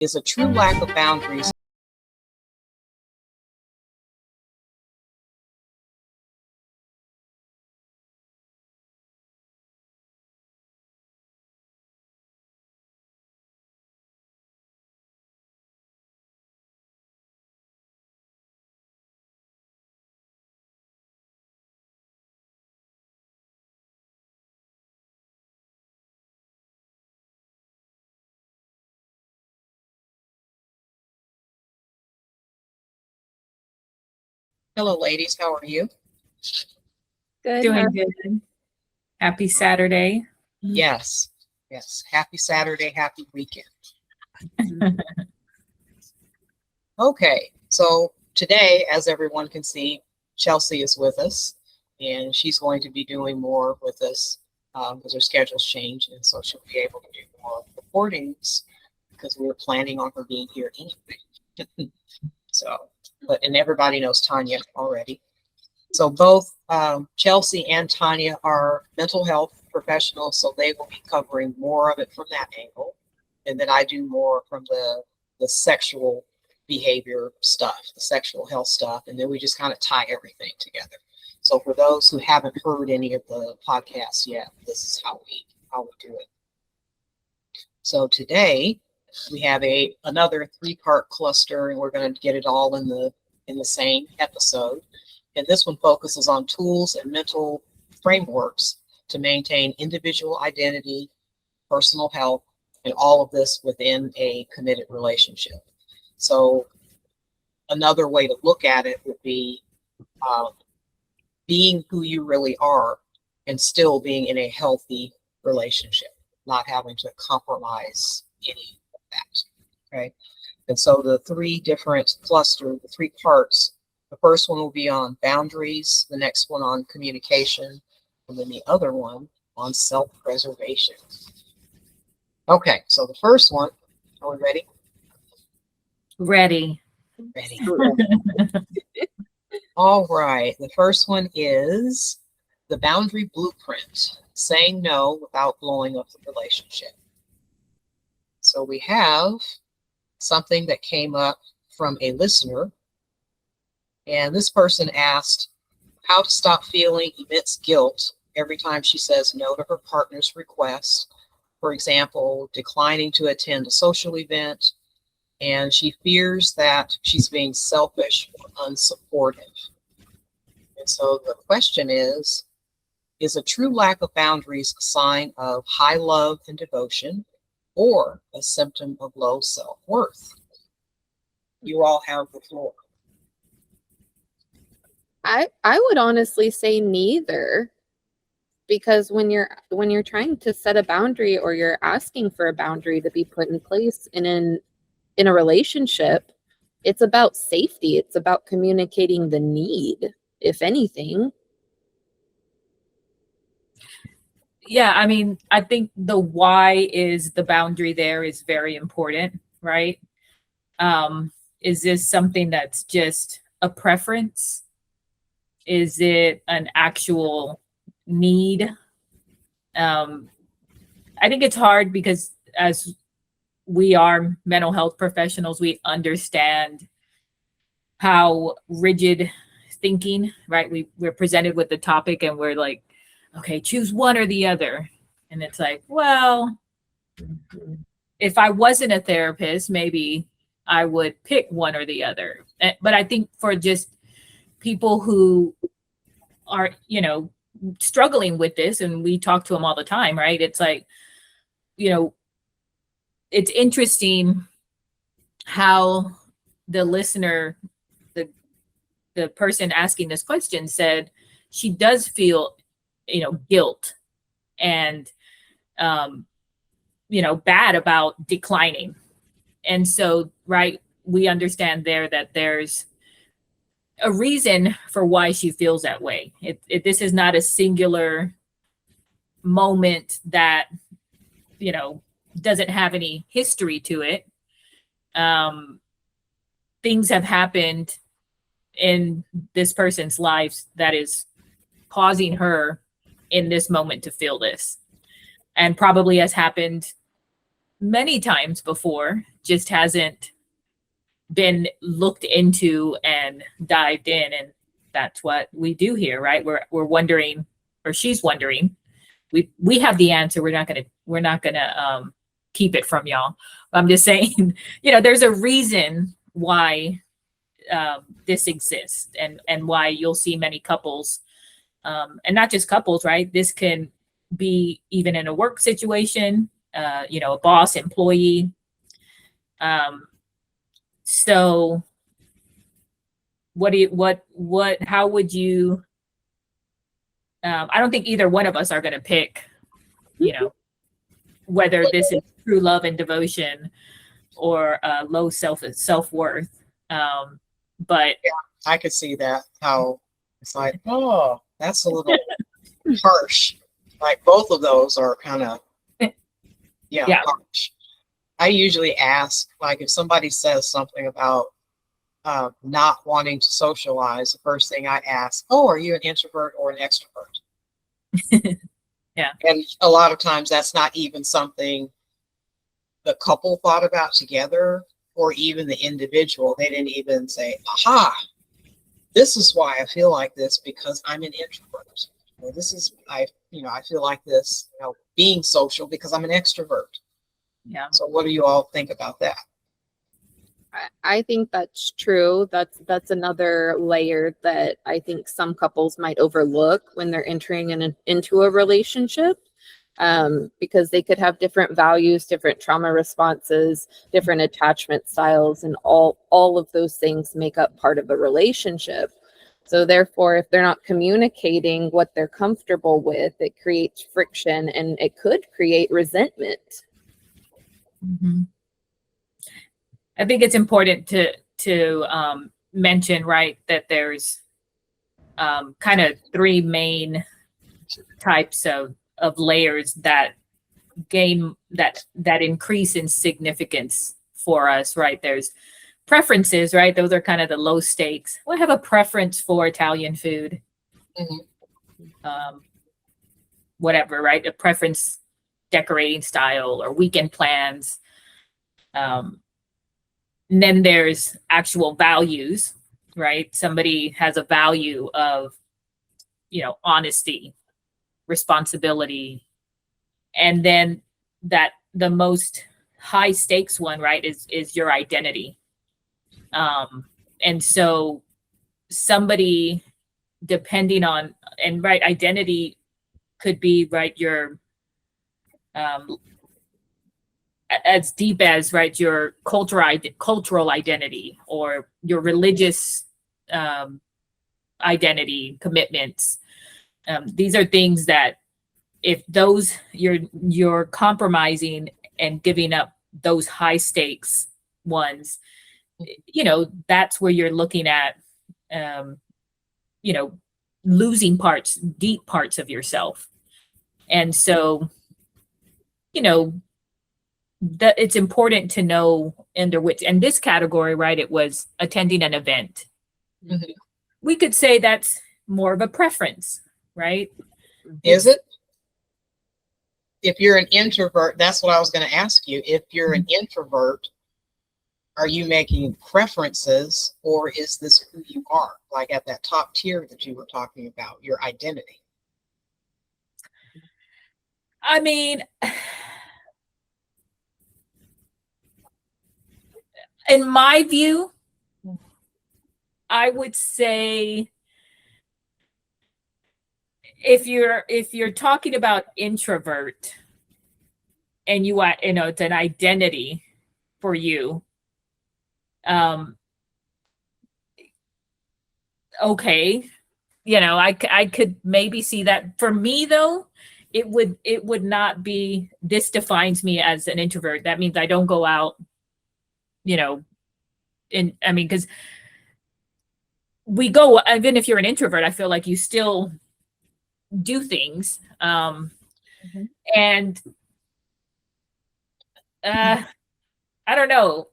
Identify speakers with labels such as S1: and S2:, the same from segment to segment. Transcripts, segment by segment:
S1: is a true lack of boundaries. Hello, ladies. How are you?
S2: Good.
S3: Doing good. Happy Saturday.
S1: Yes. Yes. Happy Saturday. Happy weekend. Okay. So today, as everyone can see, Chelsea is with us, and she's going to be doing more with us because her schedule's changed, and so she'll be able to do more recordings because we were planning on her being here anyway. And everybody knows Tanya already. So both Chelsea and Tanya are mental health professionals, so they will be covering more of it from that angle. And then I do more from the sexual behavior stuff, the sexual health stuff, and then we just kind of tie everything together. So for those who haven't heard any of the podcasts yet, this is how we do it. So today we have another 3-part cluster, and we're going to get it all in the same episode. And this one focuses on tools and mental frameworks to maintain individual identity, personal health, and all of this within a committed relationship. So another way to look at it would be being who you really are and still being in a healthy relationship, not having to compromise any of that, right? And so the 3 different clusters, the 3 parts, the first one will be on boundaries, the next one on communication, and then the other one on self-preservation. Okay, so the first one, are we ready?
S3: Ready.
S1: Ready. All right, the first one is the boundary blueprint, saying no without blowing up the relationship. So we have something that came up from a listener, and this person asked how to stop feeling immense guilt every time she says no to her partner's request. For example, declining to attend a social event, and she fears that she's being selfish or unsupportive. And so the question is a true lack of boundaries a sign of high love and devotion or a symptom of low self-worth? You all have the floor.
S2: I would honestly say neither, because when you're trying to set a boundary or you're asking for a boundary to be put in place in a relationship, it's about safety. It's about communicating the need, if anything.
S3: Yeah, I mean, I think the why is the boundary there is very important, right? Is this something that's just a preference? Is it an actual need? I think it's hard because as we are mental health professionals, we understand how rigid thinking, right? We're presented with the topic and we're like, okay, choose one or the other. And it's like, well, if I wasn't a therapist, maybe I would pick one or the other. But I think for just people who are, struggling with this, and we talk to them all the time, right? It's like, it's interesting how the listener, the person asking this question said she does feel, guilt and, bad about declining. And so, right, we understand there that there's a reason for why she feels that way. This is not a singular moment that, doesn't have any history to it. Things have happened in this person's life that is causing her in this moment to feel this, and probably has happened many times before, just hasn't been looked into and dived in. And that's what we do here, right? We're wondering, or she's wondering. We have the answer. We're not gonna keep it from y'all. I'm just saying, there's a reason why this exists, and why you'll see many couples, and not just couples, right? This can be even in a work situation, a boss, employee. So how would you, I don't think either one of us are going to pick, whether this is true love and devotion or low self-worth. But
S1: yeah, I could see that, how it's like, oh, that's a little harsh. Like both of those are kind of,
S3: Yeah.
S1: harsh. I usually ask, like, if somebody says something about not wanting to socialize, the first thing I ask, oh, are you an introvert or an extrovert?
S3: Yeah.
S1: And a lot of times that's not even something the couple thought about together, or even the individual. They didn't even say, aha, this is why I feel like this, because I'm an introvert. Or this is, I feel like this, being social because I'm an extrovert.
S3: Yeah.
S1: So what do you all think about that?
S2: I think that's true. That's another layer that I think some couples might overlook when they're entering into a relationship, because they could have different values, different trauma responses, different attachment styles, and all of those things make up part of a relationship. So therefore, if they're not communicating what they're comfortable with, it creates friction, and it could create resentment.
S3: Mm-hmm. I think it's important to mention, right, that there's kind of three main types of layers that increase in significance for us, right? There's preferences, right? Those are kind of the low stakes. I have a preference for Italian food. Mm-hmm. Whatever, right? A preference, decorating style, or weekend plans. And then there's actual values, right? Somebody has a value of, honesty, responsibility. And then the most high stakes one, right, is your identity. And so somebody, depending on, and right, identity could be, right, your, as deep as, right, your cultural identity, or your religious identity, commitments. These are things that, if those you're compromising and giving up those high stakes ones, that's where you're looking at, losing deep parts of yourself. And so, that it's important to know under which, and this category, right, it was attending an event. Mm-hmm. We could say that's more of a preference, right?
S1: Is it? If you're an introvert, that's what I was going to ask you. If you're an introvert, are you making preferences, or is this who you are? Like at that top tier that you were talking about, your identity.
S3: I mean, in my view, I would say, if you're talking about introvert, and it's an identity for you, okay, I could maybe see that. For me, though, it would not be, this defines me as an introvert. That means I don't go out, because we go, even if you're an introvert, I feel like you still do things. Mm-hmm. And I don't know.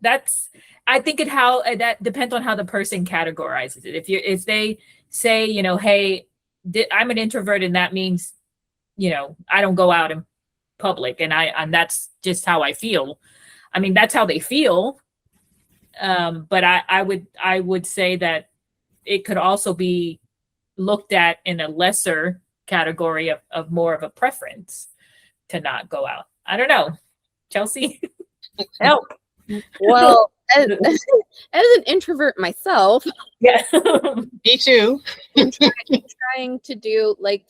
S3: I think that depends on how the person categorizes it. If they say, hey, I'm an introvert, and that means, I don't go out and public, and that's just how I feel. I mean, that's how they feel. But I would say that it could also be looked at in a lesser category of more of a preference to not go out. I don't know. Chelsea, help.
S2: Well, as, as an introvert myself,
S3: Yeah.
S1: Me too.
S2: I'm trying to do like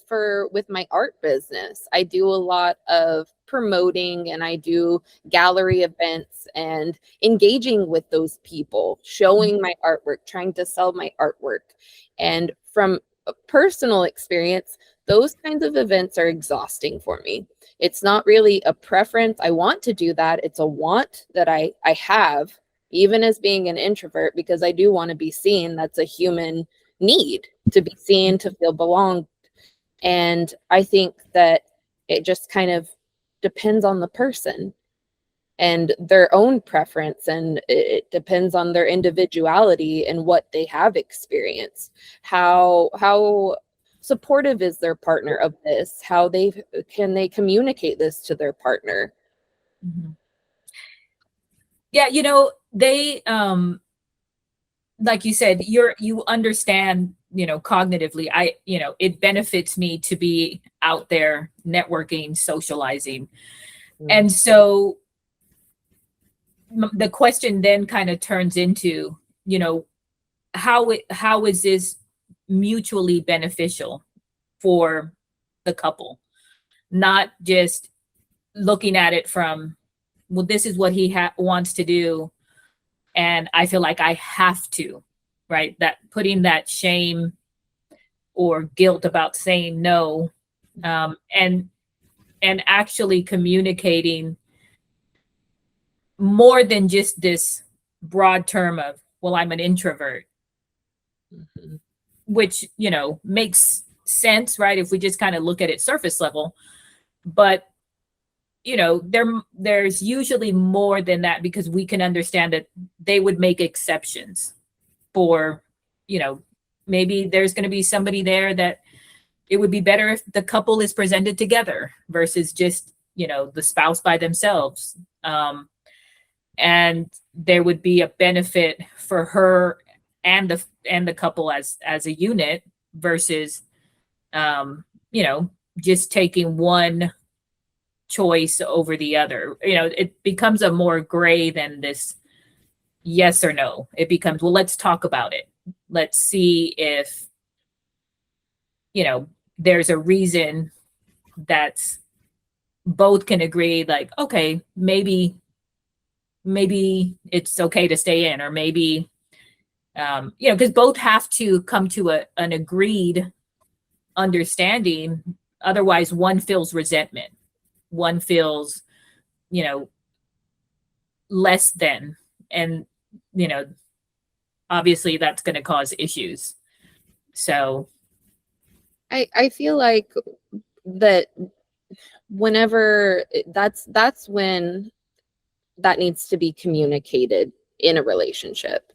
S2: with my art business. I do a lot of promoting and I do gallery events and engaging with those people, showing my artwork, trying to sell my artwork. And from a personal experience, those kinds of events are exhausting for me. It's not really a preference. I want to do that. It's a want that I have, even as being an introvert, because I do want to be seen. That's a human need, to be seen, to feel belonged. And I think that it just kind of depends on the person and their own preference, and it depends on their individuality and what they have experienced. How supportive is their partner of this? How can they communicate this to their partner?
S3: Mhm. Yeah, they like you said, you understand, cognitively, it benefits me to be out there networking, socializing. And so the question then kind of turns into, how is this mutually beneficial for the couple? Not just looking at it from, well, this is what he wants to do, and I feel like I have to, right? That putting that shame or guilt about saying no, and actually communicating more than just this broad term of, well, I'm an introvert, which makes sense, right? If we just kind of look at it surface level, but there's usually more than that, because we can understand that they would make exceptions for, maybe there's going to be somebody there that it would be better if the couple is presented together versus just, the spouse by themselves. And there would be a benefit for her and the couple as a unit versus, just taking one choice over the other. It becomes a more gray than this yes or no. It becomes, well, let's talk about it. Let's see if, there's a reason that's both can agree, like, okay, maybe it's okay to stay in, or maybe, because both have to come to an agreed understanding. Otherwise, one feels resentment, one feels, less than, and, obviously that's going to cause issues. So
S2: I feel like that whenever that's when that needs to be communicated in a relationship.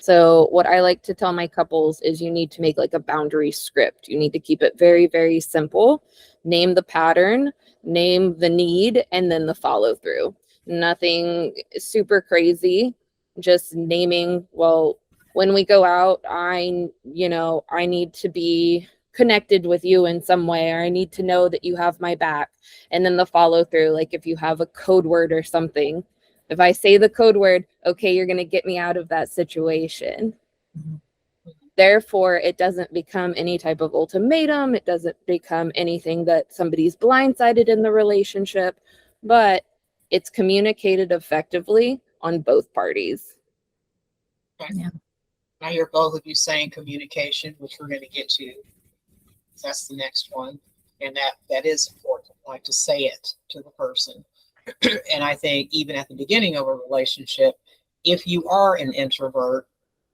S2: So what I like to tell my couples is you need to make like a boundary script. You need to keep it very, very simple. Name the pattern, name the need, and then the follow through. Nothing super crazy, just naming, well, when we go out, I need to be connected with you in some way, or I need to know that you have my back. And then the follow through, like if you have a code word or something, if I say the code word, okay, you're going to get me out of that situation.
S3: Mhm.
S2: Therefore, it doesn't become any type of ultimatum. It doesn't become anything that somebody's blindsided in the relationship, but it's communicated effectively on both parties.
S1: Okay.
S3: Yeah.
S1: I hear both of you saying communication, which we're going to get to. That's the next one. And that is important, like to say it to the person. And I think even at the beginning of a relationship, if you are an introvert,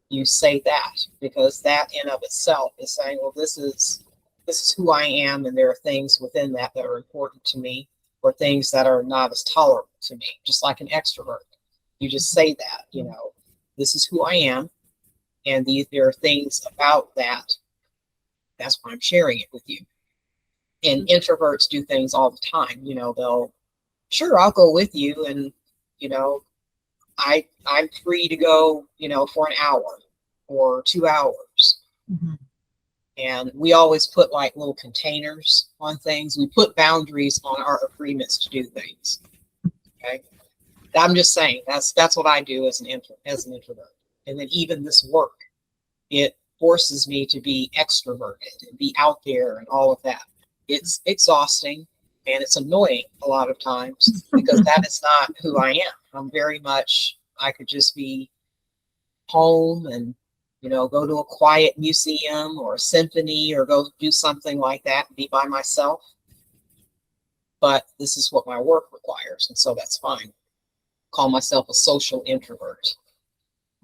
S1: you say that, because that in of itself is saying, well, this is who I am, and there are things within that are important to me, or things that are not as tolerable to me. Just like an extrovert, you just say that, this is who I am, and there are things about that. That's why I'm sharing it with you. And introverts do things all the time. sure, I'll go with you. And, I'm free to go, for an hour or 2 hours.
S3: Mhm.
S1: And we always put like little containers on things. We put boundaries on our agreements to do things. Okay. I'm just saying that's what I do as an introvert. And then even this work, it forces me to be extroverted and be out there and all of that. It's exhausting and it's annoying a lot of times because that is not who I am. I'm very much, I could just be home and, go to a quiet museum or a symphony or go do something like that and be by myself. But this is what my work requires. And so that's fine. Call myself a social introvert.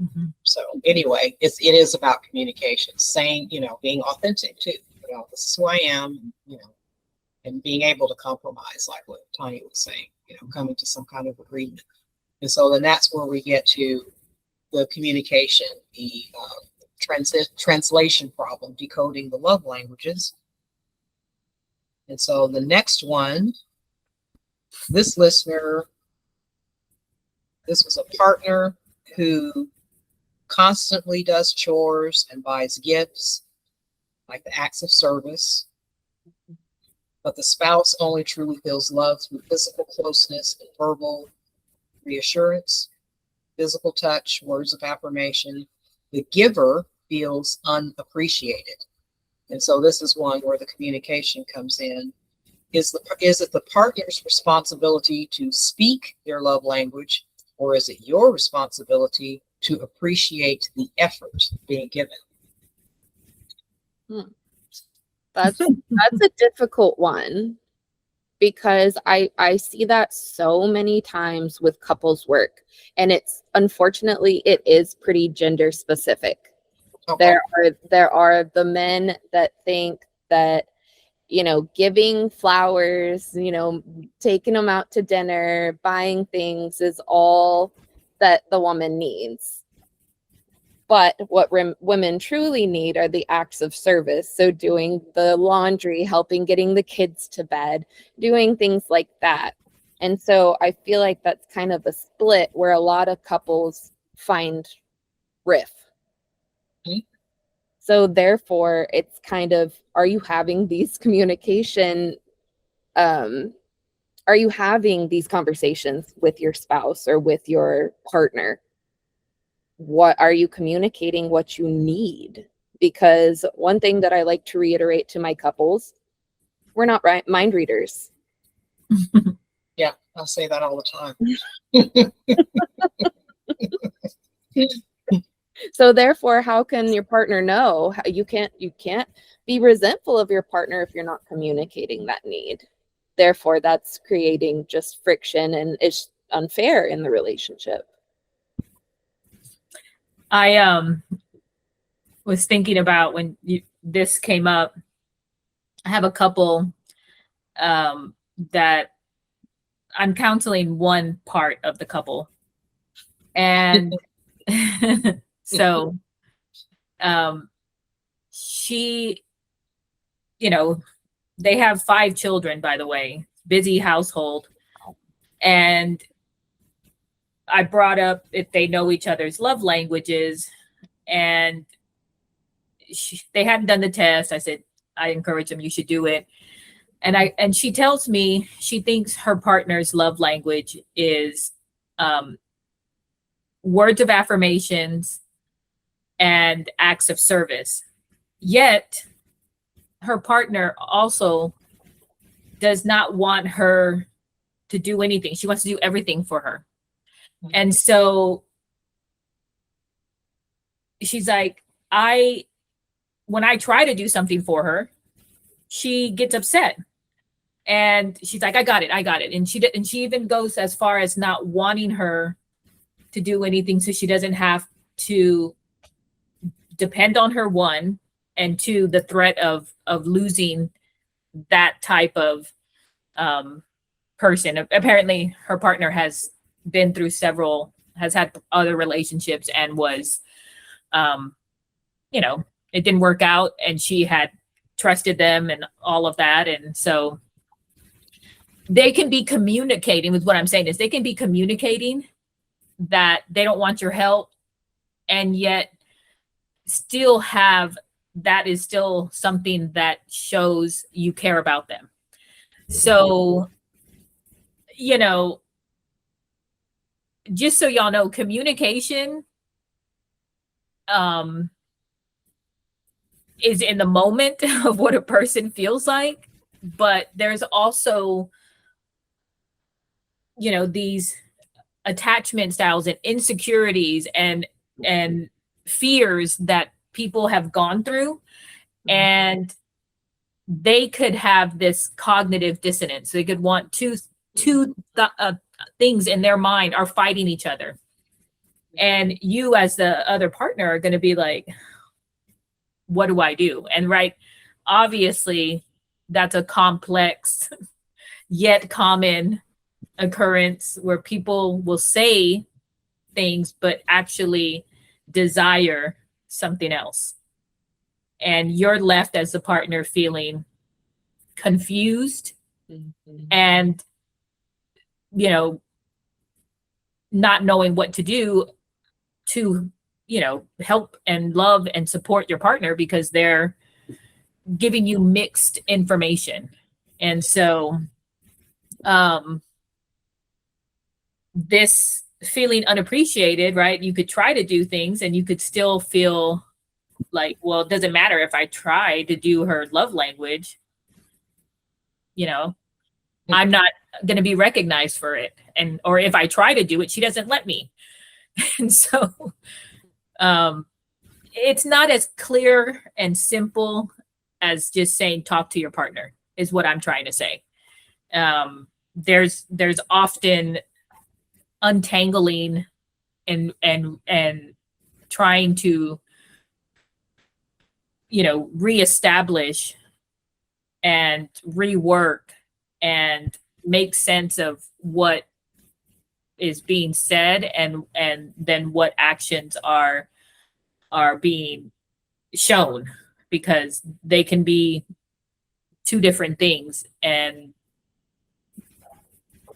S3: Mhm.
S1: So anyway, it is about communication, saying, being authentic too. This is who I am, and being able to compromise, like what Tanya was saying, coming to some kind of agreement. And so then that's where we get to the communication, the translation problem, decoding the love languages. And so the next one, this listener, this was a partner who constantly does chores and buys gifts, like the acts of service. But the spouse only truly feels love through physical closeness and verbal reassurance, physical touch, words of affirmation. The giver feels unappreciated. And so this is one where the communication comes in. Is it the partner's responsibility to speak their love language, or is it your responsibility to appreciate the effort being given?
S2: That's a difficult one because I see that so many times with couples work, and it's unfortunately it is pretty gender specific.
S1: Okay.
S2: There are the men that think that giving flowers, taking them out to dinner, buying things is all that the woman needs. But what women truly need are the acts of service. So doing the laundry, helping getting the kids to bed, doing things like that. And so I feel like that's kind of a split where a lot of couples find riff.
S1: Mhm.
S2: So therefore, it's kind of, are you having these are you having these conversations with your spouse or with your partner? What are you communicating what you need? Because one thing that I like to reiterate to my couples, we're not mind readers.
S1: Yeah, I say that all the time.
S2: So therefore, how can your partner know? You can't be resentful of your partner if you're not communicating that need. Therefore, that's creating just friction and it's unfair in the relationship.
S3: I was thinking about when this came up. I have a couple that I'm counseling one part of the couple, and so she, they have 5 children, by the way, busy household, and I brought up if they know each other's love languages, and they hadn't done the test. I said, I encourage them, you should do it. And she tells me she thinks her partner's love language is words of affirmations and acts of service. Yet her partner also does not want her to do anything. She wants to do everything for her. And so she's like, when I try to do something for her, she gets upset. And she's like, I got it. And she even goes as far as not wanting her to do anything so she doesn't have to depend on her, one, and two, the threat of losing that type of person. Apparently her partner has been through has had other relationships and was it didn't work out, and she had trusted them and all of that. And so they can be communicating with what I'm saying is they can be communicating that they don't want your help, and yet still have that is still something that shows you care about them. So, you know, just so y'all know, communication is in the moment of what a person feels like, but there's also, you know, these attachment styles and insecurities and fears that people have gone through, and they could have this cognitive dissonance. They could want two things in their mind are fighting each other, and you as the other partner are going to be like, what do I do? And right, obviously that's a complex yet common occurrence where people will say things but actually desire something else, and you're left as the partner feeling confused and, you know, not knowing what to do to, you know, help and love and support your partner because they're giving you mixed information. And so this feeling unappreciated, right? You could try to do things and you could still feel like, well, it doesn't matter if I try to do her love language, you know, I'm not going to be recognized for it. And, or if I try to do it, she doesn't let me. And so it's not as clear and simple as just saying, talk to your partner is what I'm trying to say. There's often untangling and trying to, you know, reestablish and rework and make sense of what is being said and then what actions are being shown, because they can be two different things. And,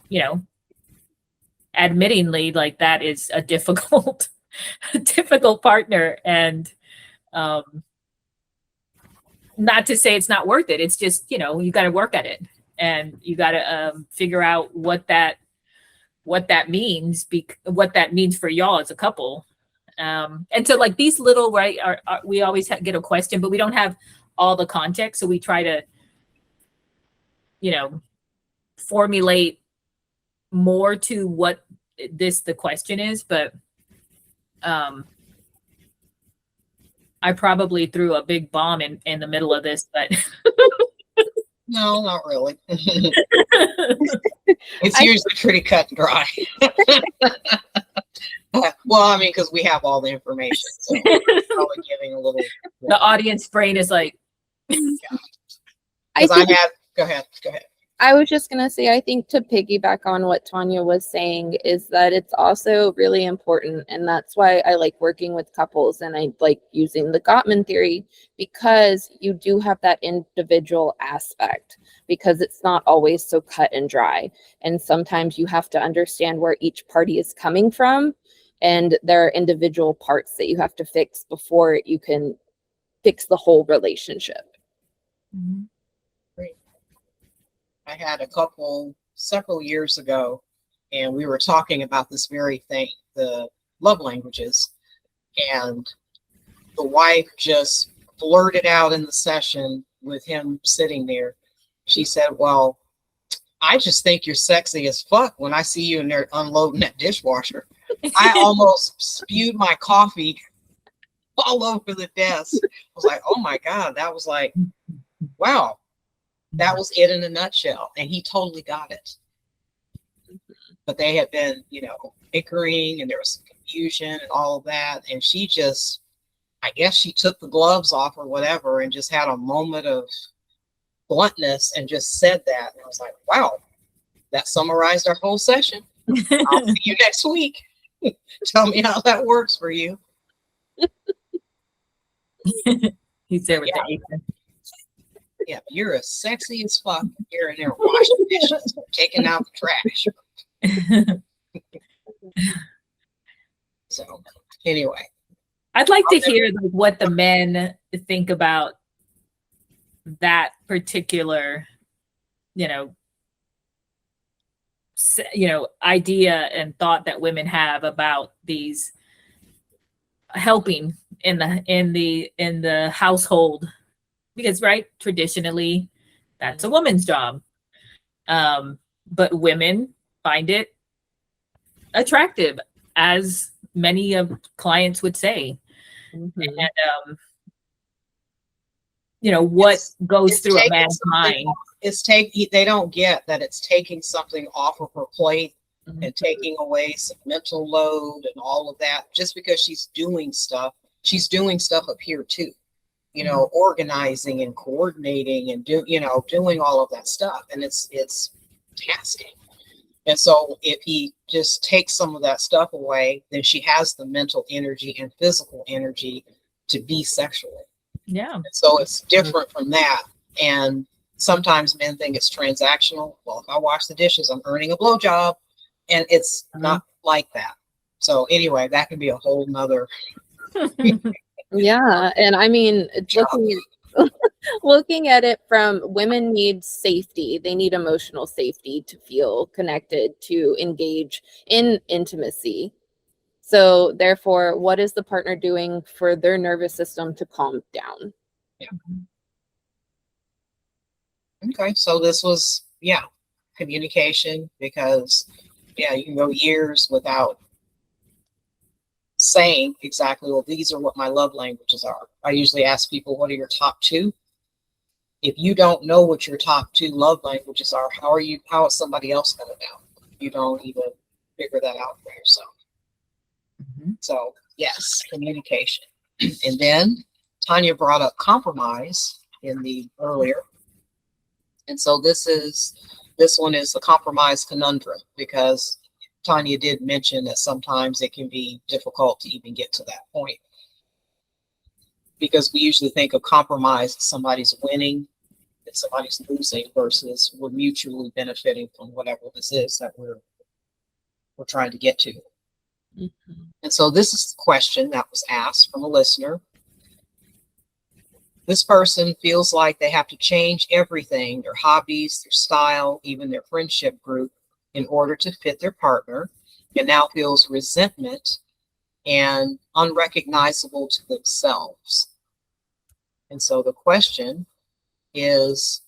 S3: you know, admittingly, like, that is a difficult difficult partner. And not to say it's not worth it, it's just, you know, you got to work at it and you got to figure out what that means, what that means for y'all as a couple. And so, like, these little, right, are we always get a question, but we don't have all the context, so we try to, you know, formulate more to what the question is. But I probably threw a big bomb in the middle of this, but
S1: No, not really. It's usually pretty cut and dry. Well, I mean, because we have all the information, so probably giving a little.
S3: the audience brain is like,
S1: Go ahead.
S2: I was just going to say, I think to piggyback on what Tanya was saying is that it's also really important. And that's why I like working with couples and I like using the Gottman theory, because you do have that individual aspect, because it's not always so cut and dry. And sometimes you have to understand where each party is coming from. And there are individual parts that you have to fix before you can fix the whole relationship.
S3: mm-hmm.
S1: Great. I had a couple several years ago, and we were talking about this very thing, the love languages. And the wife just blurted out in the session with him sitting there. She said, well, I just think you're sexy as fuck when I see you in there unloading that dishwasher. I almost spewed my coffee all over the desk. I was like, oh my God, that was like, wow, that was it in a nutshell. And he totally got it. But they had been, you know, bickering and there was some confusion and all of that. And she just, I guess she took the gloves off or whatever and just had a moment of bluntness and just said that. And I was like, wow, that summarized our whole session. I'll see you next week. Tell me how that works for you.
S3: He's there with
S1: Yeah.
S3: the apron.
S1: Yeah, you're as sexy as fuck. You're in there washing dishes, taking out the trash. So anyway,
S3: I'd like to hear like, what the men think about that particular, you know, idea and thought that women have about these helping in the household, because right, traditionally that's a woman's job, but women find it attractive, as many of clients would say.
S2: Mhm.
S3: And what goes
S1: it's
S3: through a
S1: taking
S3: man's
S1: something
S3: mind.
S1: they don't get that it's taking something off of her plate
S2: Mhm.
S1: and taking away some mental load and all of that. Just because she's doing stuff up here too, organizing and coordinating and doing all of that stuff. And it's tasking. And so if he just takes some of that stuff away, then she has the mental energy and physical energy to be sexually.
S3: Yeah.
S1: So it's different from that. And sometimes men think it's transactional. Well, if I wash the dishes, I'm earning a blowjob. And it's not like that. So anyway, that can be a whole nother.
S2: Yeah, and I mean, looking at it from women need safety. They need emotional safety to feel connected, to engage in intimacy. So therefore, what is the partner doing for their nervous system to calm down?
S1: Okay, so this was, communication, because, you can go years without saying exactly, well, these are what my love languages are. I usually ask people, what are your top two? If you don't know what your top two love languages are, how is somebody else going to know? You don't even figure that out for yourself.
S3: Mhm.
S1: So yes, communication. And then Tanya brought up compromise in the earlier. And so this one is the compromise conundrum, because Tanya did mention that sometimes it can be difficult to even get to that point, because we usually think of compromise as somebody's winning and somebody's losing, versus we're mutually benefiting from whatever this is that we're trying to get to.
S2: Mhm.
S1: And so this is the question that was asked from a listener. This person feels like they have to change everything, their hobbies, their style, even their friendship group, in order to fit their partner, and now feels resentment and unrecognizable to themselves. And so the question is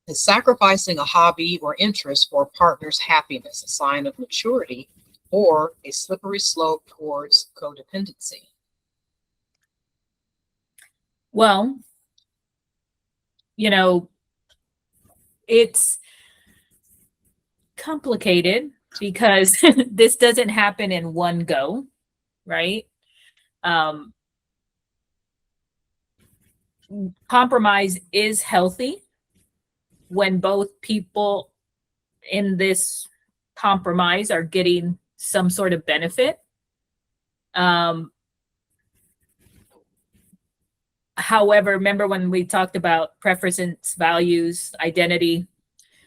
S1: sacrificing a hobby or interest for a partner's happiness a sign of maturity, or a slippery slope towards codependency?
S3: Well, it's complicated because this doesn't happen in one go, right? Um, Compromise is healthy when both people in this compromise are getting some sort of benefit. However, remember when we talked about preferences, values, identity,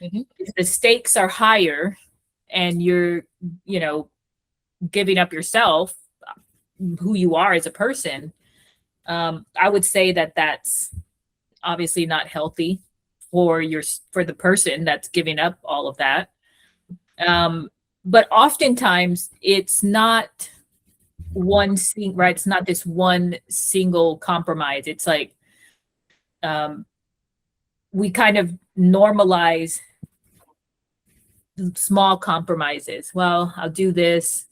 S3: if the stakes are higher and you're, giving up yourself, who you are as a person, I would say that that's obviously not healthy for the person that's giving up all of that. But oftentimes it's not right? It's not this one single compromise. It's like we kind of normalize small compromises. Well, I'll do this.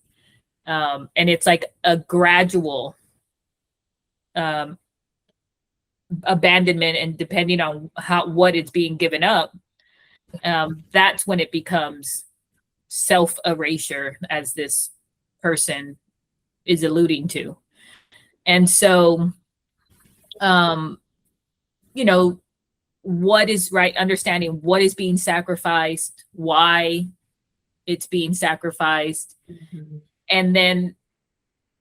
S3: And it's like a gradual abandonment, and depending on what is being given up, that's when it becomes self erasure, as this person is alluding to. And so, what is right, understanding what is being sacrificed, why it's being sacrificed.
S2: Mhm.
S3: And then,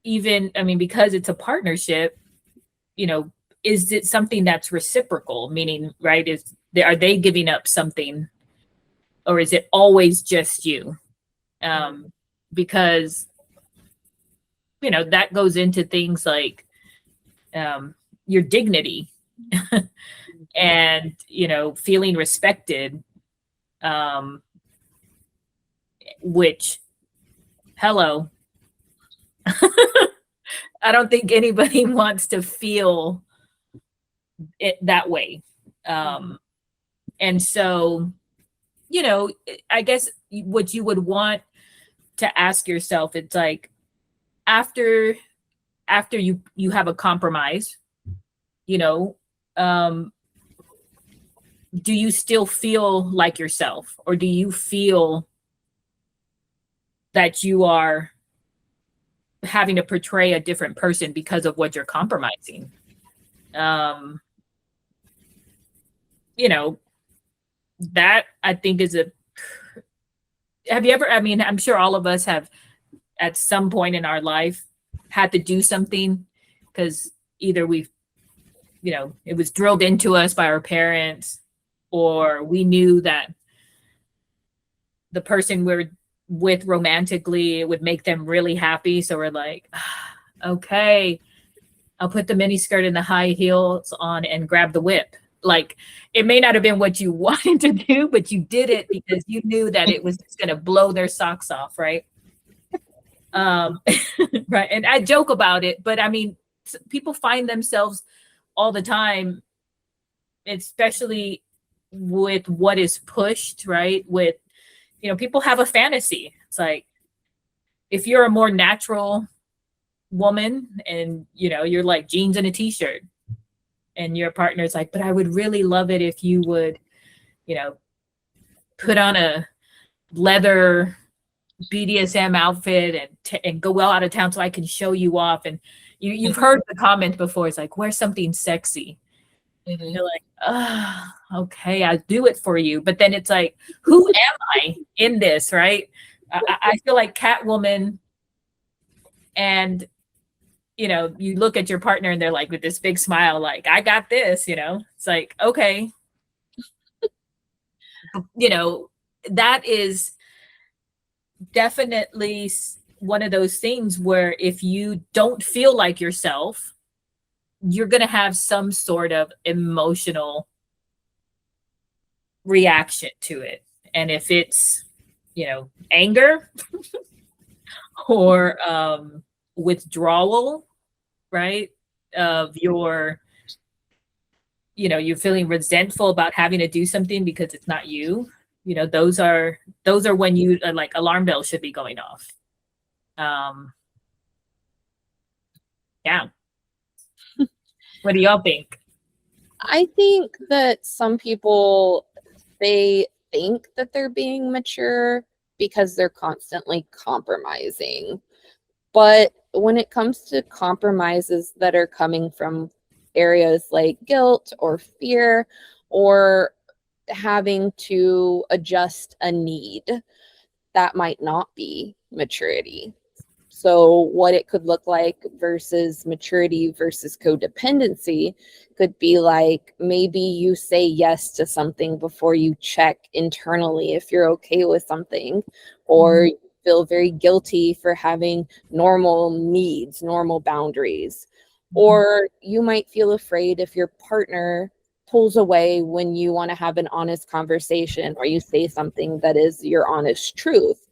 S3: even, I mean, because it's a partnership, is it something that's reciprocal? Meaning, right, are they giving up something, or is it always just you? Because, that goes into things like your dignity and, feeling respected, which, hello, I don't think anybody wants to feel it that way. And so, I guess what you would want to ask yourself, it's like, after you have a compromise, do you still feel like yourself, or do you feel that you are having to portray a different person because of what you're compromising? That I think is have you ever, I'm sure all of us have at some point in our life had to do something because either we've, it was drilled into us by our parents, or we knew that the person we're with romantically, it would make them really happy. So we're like, okay, I'll put the mini skirt and the high heels on and grab the whip. Like, it may not have been what you wanted to do, but you did it because you knew that it was just going to blow their socks off, right? Right. And I joke about it, but people find themselves all the time, especially with what is pushed, right? With, people have a fantasy. It's like, if you're a more natural woman and, you're like jeans and a t-shirt, and your partner's like, but I would really love it if you would, put on a leather BDSM outfit and go well out of town so I can show you off. And you've heard the comment before. It's like, wear something sexy. Mm-hmm. You're like, okay, I'll do it for you. But then it's like, who am I in this, right? I feel like Catwoman, and you look at your partner and they're like with this big smile, like, I got this, it's like, okay. That is definitely one of those things where if you don't feel like yourself, you're going to have some sort of emotional reaction to it. And if it's, anger or withdrawal, right, of you're feeling resentful about having to do something because it's not you, those are when you like alarm bells should be going off. Yeah. What do y'all think?
S2: I think that some people, they think that they're being mature because they're constantly compromising. But when it comes to compromises that are coming from areas like guilt or fear or having to adjust a need, that might not be maturity. So what it could look like versus maturity versus codependency could be like, maybe you say yes to something before you check internally if you're okay with something, or you feel very guilty for having normal needs, normal boundaries. Or you might feel afraid if your partner pulls away when you want to have an honest conversation or you say something that is your honest truth.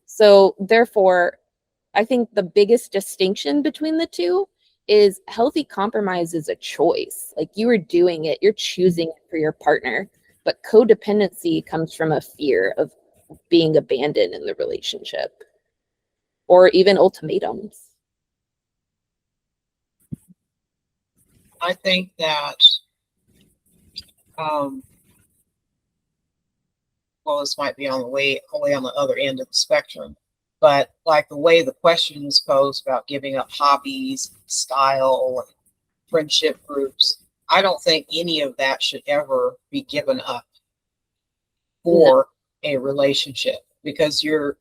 S2: So therefore, I think the biggest distinction between the two is healthy compromise is a choice. Like, you are doing it, you're choosing it for your partner. But codependency comes from a fear of being abandoned in the relationship, or even ultimatums.
S1: I think that, well, this might be on the way on the other end of the spectrum, but like the way the question is posed about giving up hobbies, style, and friendship groups, I don't think any of that should ever be given up for a relationship, because you're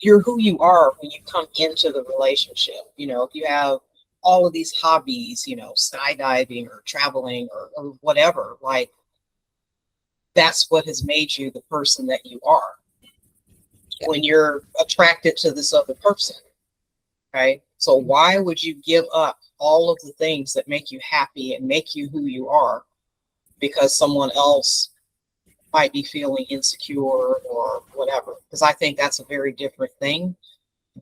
S1: who you are when you come into the relationship. If you have all of these hobbies, you know, skydiving or traveling or whatever, like that's what has made you the person that you are when you're attracted to this other person. Okay. So why would you give up all of the things that make you happy and make you who you are because someone else might be feeling insecure or whatever? Because I think that's a very different thing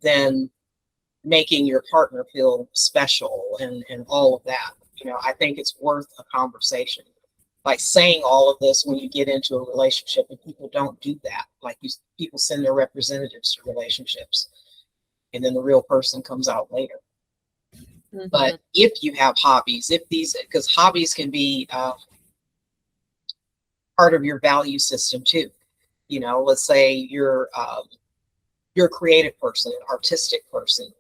S1: than making your partner feel special and all of that. You know, I think it's worth a conversation. Like saying all of this when you get into a relationship, and people don't do that. Like people send their representatives to relationships, and then the real person comes out later.
S2: Mhm.
S1: But if you have hobbies, because hobbies can be part of your value system too. You know, let's say you're a creative person, an artistic person,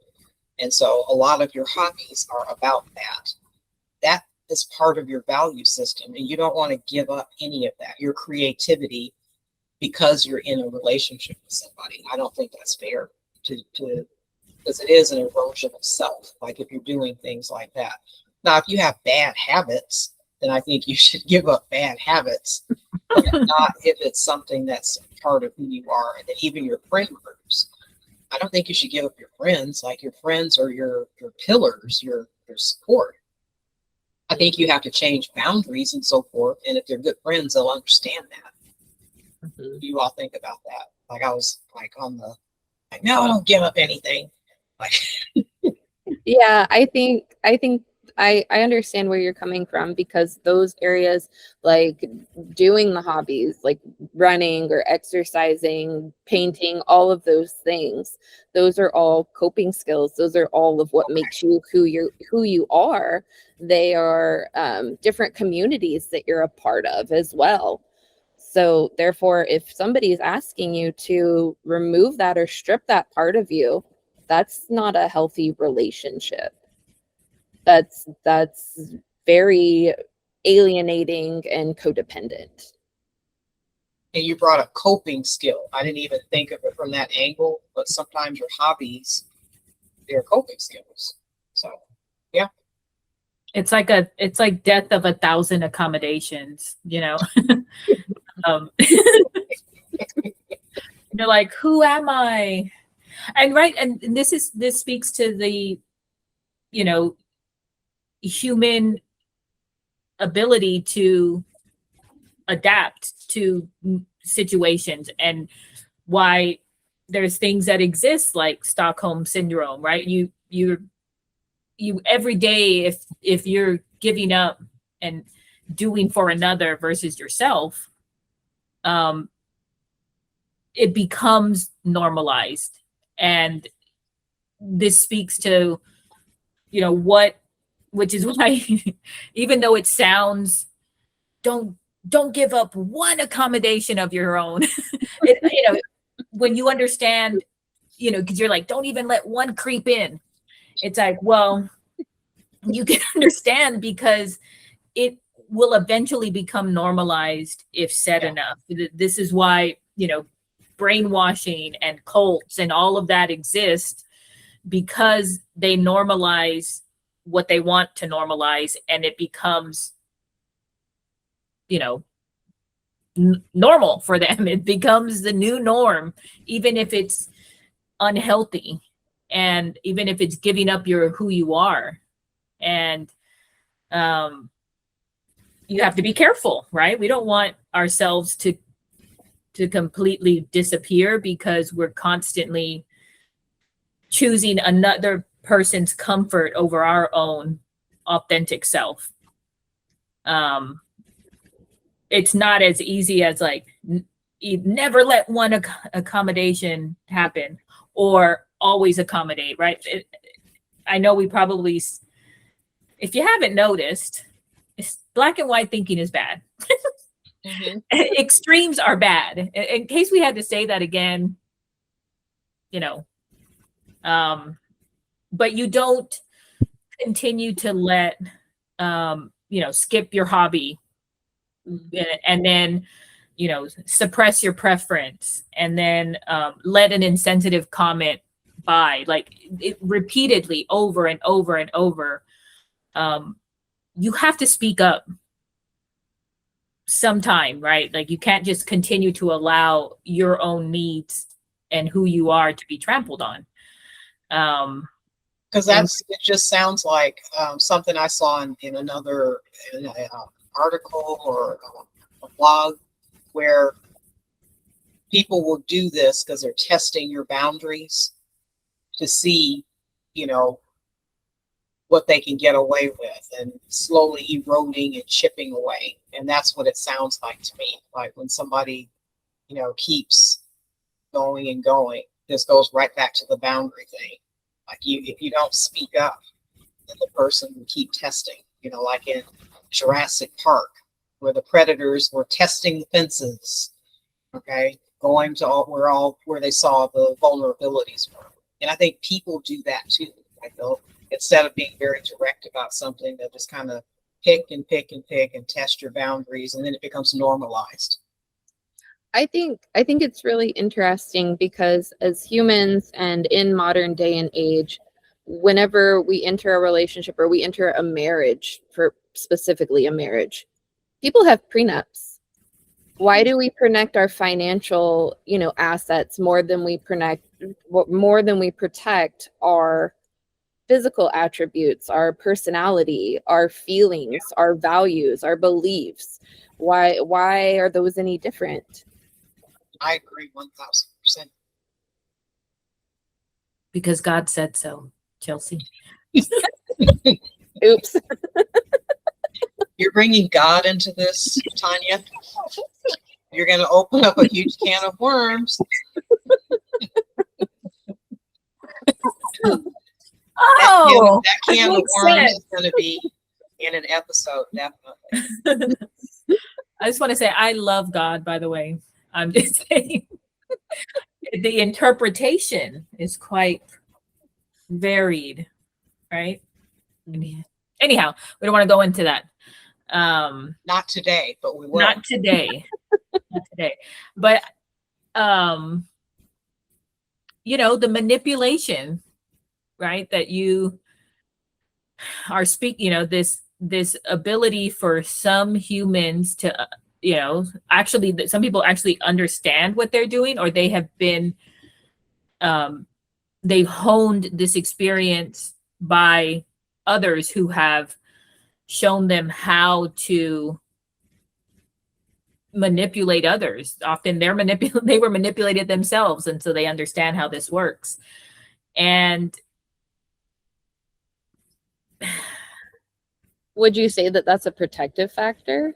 S1: and so a lot of your hobbies are about that. That is part of your value system, and you don't want to give up any of that, your creativity, because you're in a relationship with somebody. I don't think that's fair to because it is an erosion of self, like if you're doing things like that. Now, if you have bad habits, then I think you should give up bad habits, but not if it's something that's part of who you are, and then even your friend groups. I don't think you should give up your friends. Like your friends are your pillars, your support. I think you have to change boundaries and so forth. And if they're good friends, they'll understand that. What do you all think about that? Like I was like no, I don't give up anything. Like
S2: Yeah, I understand where you're coming from, because those areas, like doing the hobbies, like running or exercising, painting, all of those things, those are all coping skills. Those are all of what makes you who you are. They are different communities that you're a part of as well. So therefore, if somebody is asking you to remove that or strip that part of you, that's not a healthy relationship. That's very alienating and codependent.
S1: and you brought up coping skill. I didn't even think of it from that angle, but sometimes your hobbies, they're coping skills. So yeah.
S3: It's like death of 1,000 accommodations, you know. You're like, who am I? And right, and this speaks to the, you know, human ability to adapt to situations, and why there's things that exist like Stockholm syndrome, right? You every day, if you're giving up and doing for another versus yourself, it becomes normalized. And this speaks to, you know, which is why even though it sounds, don't give up one accommodation of your own. You know, when you understand, you know, because you're like, don't even let one creep in. It's like, well, you can understand, because it will eventually become normalized if said enough. This is why, you know, brainwashing and cults and all of that exist, because they normalize what they want to normalize, and it becomes, you know, normal for them. It becomes the new norm, even if it's unhealthy, and even if it's giving up your who you are. And you have to be careful, right? We don't want ourselves to completely disappear because we're constantly choosing another person's comfort over our own authentic self. It's not as easy as like you never let one accommodation happen, or always accommodate, right? I know we probably, if you haven't noticed, black and white thinking is bad.
S1: Mm-hmm.
S3: Extremes are bad. In case we had to say that again, you know, but you don't continue to let, you know, skip your hobby, and then, you know, suppress your preference, and then let an insensitive comment by, like it repeatedly over and over and over, you have to speak up sometime, right? Like you can't just continue to allow your own needs and who you are to be trampled on.
S1: Because it just sounds like something I saw in another article or a blog where people will do this because they're testing your boundaries to see, you know, what they can get away with, and slowly eroding and chipping away. And that's what it sounds like to me. Like when somebody, you know, keeps going and going, this goes right back to the boundary thing. Like if you don't speak up, then the person will keep testing, you know, like in Jurassic Park, where the predators were testing the fences, okay, going to where they saw the vulnerabilities were. And I think people do that too. Like they'll, instead of being very direct about something, they'll just kind of pick and pick and pick and test your boundaries, and then it becomes normalized.
S2: I think it's really interesting because as humans and in modern day and age, whenever we enter a relationship or we enter a marriage, for specifically a marriage, people have prenups. Why do we protect our financial, you know, assets more than we protect our physical attributes, our personality, our feelings, our values, our beliefs? Why are those any different?
S1: I agree 1000%.
S3: Because God said so, Chelsea.
S2: Oops.
S1: You're bringing God into this, Tanya. You're going to open up a huge can of worms.
S3: Oh,
S1: that can of worms is going to be in an episode, definitely.
S3: I just want to say I love God, by the way. I'm just saying the interpretation is quite varied, right? Anyhow, we don't want to go into that.
S1: Not today, but we will.
S3: Not today. Not today. But you know, the manipulation, right? That you are speaking, you know, this ability for some humans to you know, actually some people actually understand what they're doing, or they have been they've honed this experience by others who have shown them how to manipulate others. Often they were manipulated themselves, and so they understand how this works. And
S2: Would you say that that's a protective factor?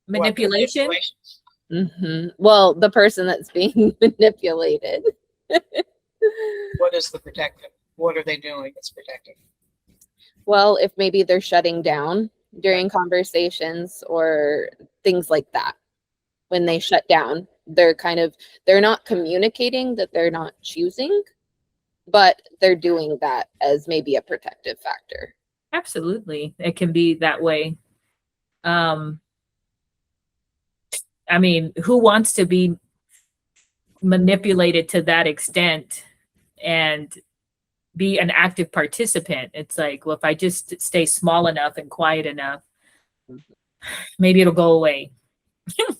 S3: manipulation.
S2: Mm-hmm. Well, the person that's being manipulated.
S1: What is the protective? What are they doing that's protective?
S2: Well, if maybe they're shutting down during conversations or things like that. When they shut down, they're not communicating that they're not choosing, but they're doing that as maybe a protective factor.
S3: Absolutely. It can be that way. I mean, who wants to be manipulated to that extent and be an active participant? It's like, well, if I just stay small enough and quiet enough, maybe it'll go away.
S1: And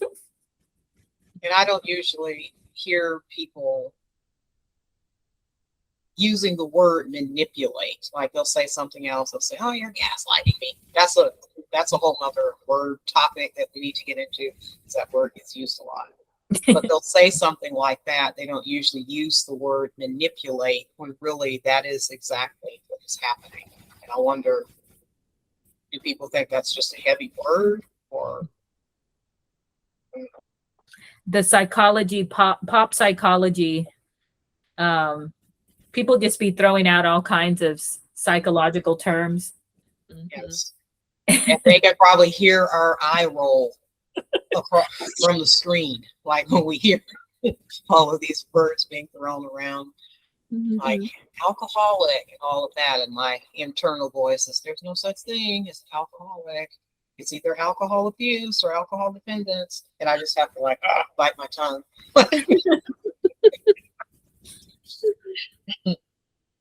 S1: I don't usually hear people using the word manipulate. Like they'll say something else. They'll say, "Oh, you're gaslighting me." That's a whole other word topic that we need to get into, because that word gets used a lot. But they'll say something like that. They don't usually use the word manipulate, when really that is exactly what is happening. And I wonder, do people think that's just a heavy word, or
S3: The psychology, pop psychology, people just be throwing out all kinds of psychological terms.
S1: yes. And they can probably hear our eye roll across from the screen, like when we hear all of these words being thrown around, like alcoholic and all of that. And my internal voice is, there's no such thing as alcoholic. It's either alcohol abuse or alcohol dependence. And I just have to bite my tongue.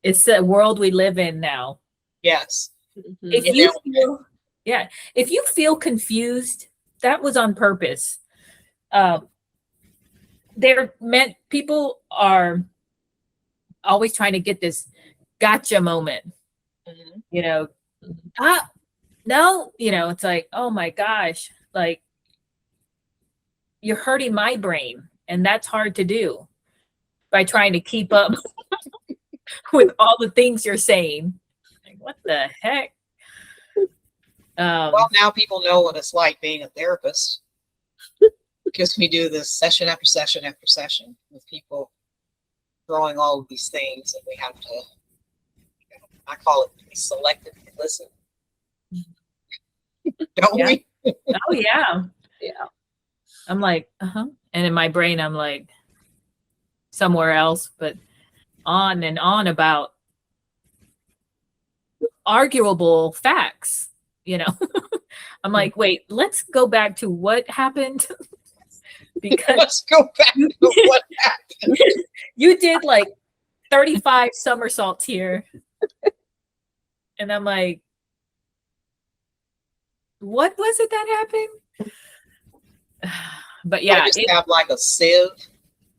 S3: It's the world we live in now.
S1: Yes.
S3: If
S2: Mhm.
S3: you feel, yeah, if you feel confused, that was on purpose. They're meant, people are always trying to get this gotcha moment,
S1: Mhm.
S3: you know, ah, no, it's like, oh my gosh, like you're hurting my brain. And that's hard to do by trying to keep up with all the things you're saying. Like, what the heck?
S1: Well, now people know what it's like being a therapist because we do this session after session after session with people throwing all of these things, and we have to, I call it be selective and listen, don't
S3: Yeah.
S1: we?
S3: Oh yeah.
S2: Yeah.
S3: I'm like, uh-huh. And in my brain, I'm like somewhere else, but on and on about arguable facts, I'm like, wait, let's go back to what happened. Because
S1: Let's go back to what happened.
S3: you did like 35 somersaults here. And I'm like, what was it that happened? But yeah,
S1: I just have like a sieve.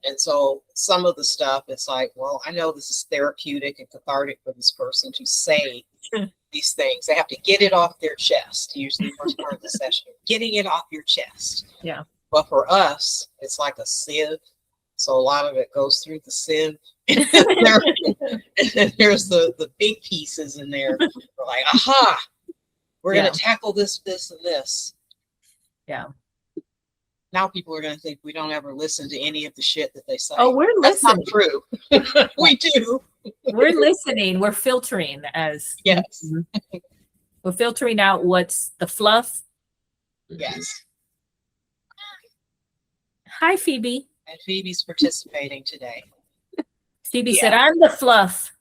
S1: And so some of the stuff, it's like, well, I know this is therapeutic and cathartic for this person to say these things. They have to get it off their chest. Usually the first part of the session, getting it off your chest.
S3: Yeah.
S1: But for us, it's like a sieve. So a lot of it goes through the sieve. And there's the big pieces in there. We're like, aha, we're going to tackle this, this, and this.
S3: Yeah.
S1: Now people are going to think we don't ever listen to any of the shit that they say.
S3: Oh, we're
S1: That's
S3: listening.
S1: not true. We do.
S3: We're listening. We're filtering
S1: Yes.
S3: We're filtering out what's the fluff.
S1: Yes.
S3: Hi, Phoebe.
S1: And Phoebe's participating today.
S3: Phoebe said, I'm the fluff.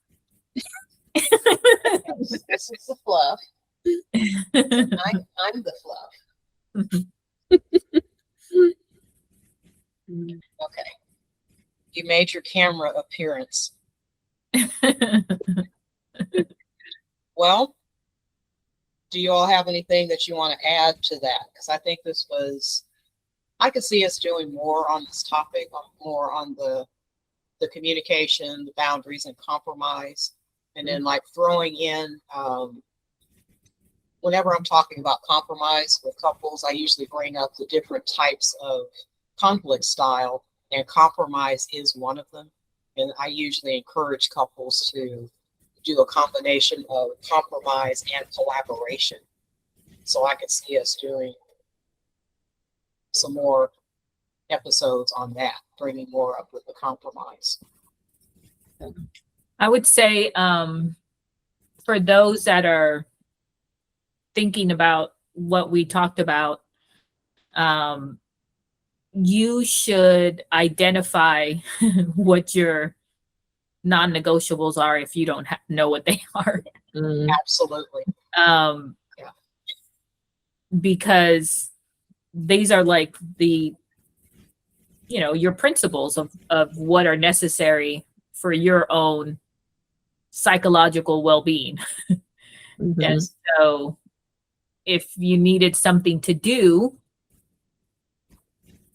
S1: This is the fluff. I'm the fluff. Okay. You made your camera appearance. Well, do you all have anything that you want to add to that? Because I think this was, I could see us doing more on this topic, more on the communication, the boundaries and compromise, and then like throwing in, whenever I'm talking about compromise with couples, I usually bring up the different types of conflict style, and compromise is one of them. And I usually encourage couples to do a combination of compromise and collaboration. So I could see us doing some more episodes on that, bringing more up with the compromise.
S3: I would say for those that are thinking about what we talked about, you should identify what your non-negotiables are if you don't know what they are.
S1: Absolutely.
S3: Because these are like the, your principles of what are necessary for your own psychological well-being. And so if you needed something to do,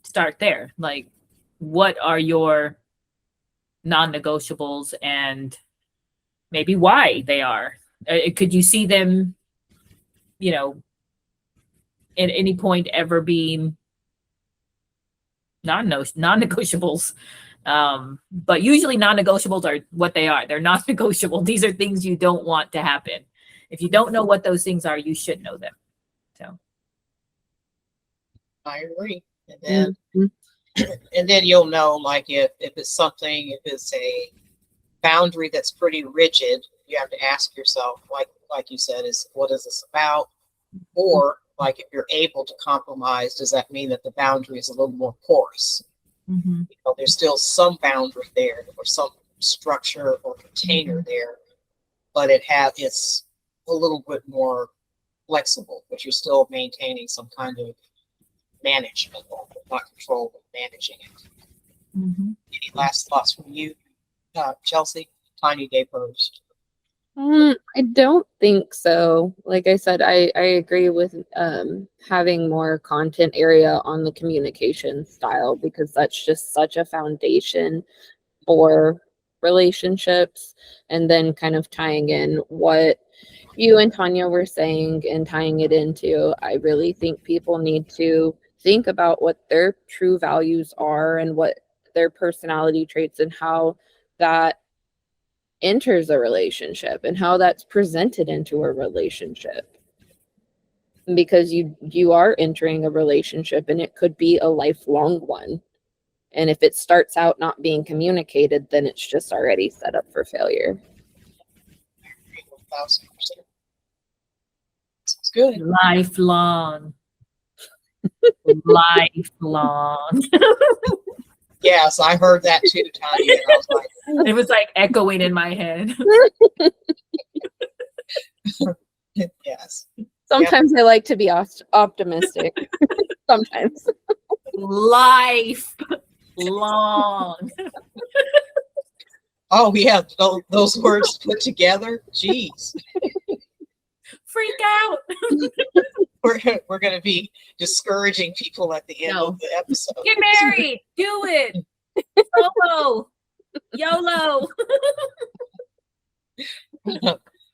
S3: start there. Like, what are your non-negotiables and maybe why they are? Could you see them, at any point ever being non-negotiables? But usually non-negotiables are what they are. They're non-negotiable. These are things you don't want to happen. If you don't know what those things are, you should know them. So
S1: I agree. And then you'll know, like, if it's something, if it's a boundary that's pretty rigid, you have to ask yourself, like you said, is what is this about? Or like, if you're able to compromise, does that mean that the boundary is a little more porous? There's still some boundary there or some structure or container there, but it's a little bit more flexible, but you're still maintaining some kind of management, or not control, but managing it. Any last thoughts from you, Chelsea, Tanya gave hers.
S2: I don't think so. Like I said, I agree with having more content area on the communication style, because that's just such a foundation for relationships. And then kind of tying in what you and Tanya were saying and tying it into, I really think people need to think about what their true values are and what their personality traits and how that enters a relationship and how that's presented into a relationship, because you are entering a relationship and it could be a lifelong one, and if it starts out not being communicated, then it's just already set up for failure.
S1: 1,000%. It's good.
S3: Lifelong. Lifelong.
S1: Yes, I heard that too, Tanya. And I was like,
S3: It was like echoing in my head.
S1: yes.
S2: Sometimes I like to be optimistic. Sometimes.
S3: Life long.
S1: Oh, yeah, those words put together. Jeez.
S3: Freak out.
S1: We're going to be discouraging people at the end
S3: No.
S1: of the episode.
S3: Get married. Do it. Solo. YOLO.